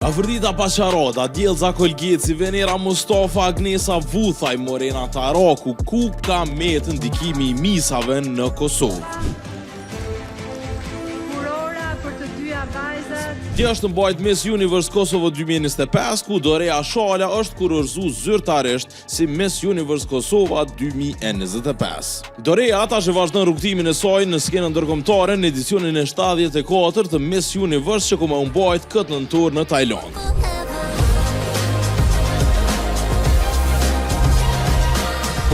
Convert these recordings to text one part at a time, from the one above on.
Afërdita Paqarota, Djelza Kolgjeci, Venera Mustafa, Agnesa Vuthaj, Morena Taraku, ku ka metë ndikimi I misave në Kosovë. Furora për të dyja vajzat. Kjo është mbajt Miss Universe Kosovo 2025, ku Dorea Shala është kurorzu zyrtarisht si Miss Universe Kosova 2025. Dorea tash e vazhdon rrugtimin e saj në skenën ndërkombëtare në edicionin e 74 të Miss Universe që ku më mbajt këtë nëntor në Tajland.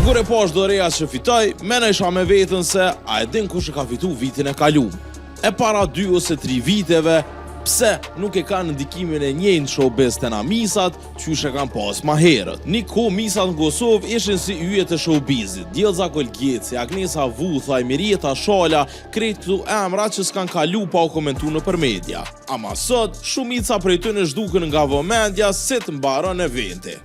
Kur e pash Dorea që fitoj, menesha me veten se a e din kush e ka fitu vitin e kaluar. E para 2 ose 3 viteve, pse nuk e kanë ndikimin e njëjtë showbiz të na misat, qysh e kanë pas ma herët. Një kohë misat në Kosovë ishin si yjet e showbizit. Djelza Kolgjeci, Agnesa Vuthaj, Mirjeta Shala, krejt këtu emra që s'kan kalu pa u komentu nëpër media. Ama sot, shumica prej tyre zhduken nga vëmendja se të mbaron eventi.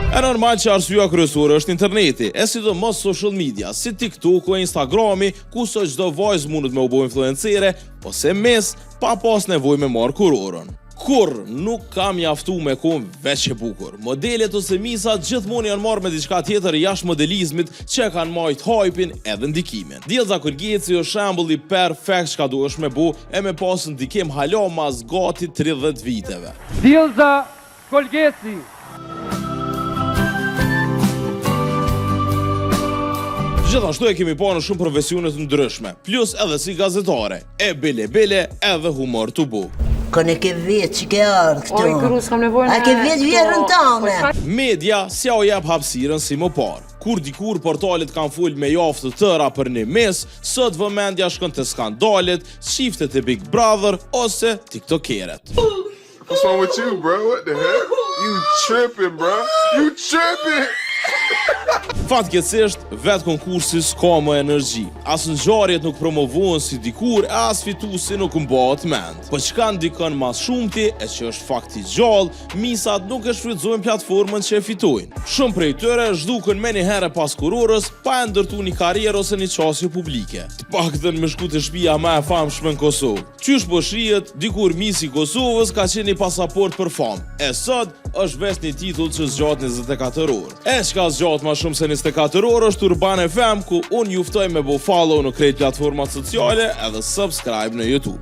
E normal që arsyeja kryesore është interneti, e sidomos social media, si TikTok o Instagrami, ku sot çdo vajzë mundet me u bë influencere ose mes pa pas nevojë me marr kurorën. Kur nuk kam mjaftu me kon veç e bukur. Modelet ose misat gjithmonë janë marrë me diçka tjetër jashtë modelizmit që kanë marrë hype-in edhe ndikimin. Djelza Kolgjeci është shembull I perfekt çka duhesh me bu e me pas ndikim hala mas gati 30 viteve. Djelza Kolgjeci. Gjithashtu e kemi pa në shumë profesione të ndryshme, plus edhe si gazetare, e bele edhe humor të bu. Kone ke vetë që ke ardhë këtu. Oj, kru, s'kam nevojë A ke vetë vjerën tane. Media si au jep hapësirën si më parë. Kur dikur portalet kanë full me jaftë të tëra për një mes, sot vëmendja shkon te skandalet, shiftet e Big Brother ose tiktokeret. What's wrong with you, bro? What the heck? You tripping, bro? You tripping? Fatkeqësisht, vetë konkursi s'ka më energji. As ngjarjet nuk promovohen si dikur, e as fituesi nuk mbahet mend. Po çka ndikon më shumti, e që është fakti gjallë, misat nuk e shfrytëzojnë platformën që e fitojnë. Shumë prej tyre zhduken me një herë pas kurorës, pa e ndërtu një karrierë ose një qasje publike. Të paktën me shku te shtëpia më e famshme në Kosovë. Qysh po shihet, dikur misi Kosovës ka qenë një pasaport për famë. E sot është vetë një titull që zgjat 24 orë. E çka zgjat më shumë se 24 orë është Urban FM, ku unë juftoj me bo follow në krejt platformat sociale edhe subscribe në YouTube.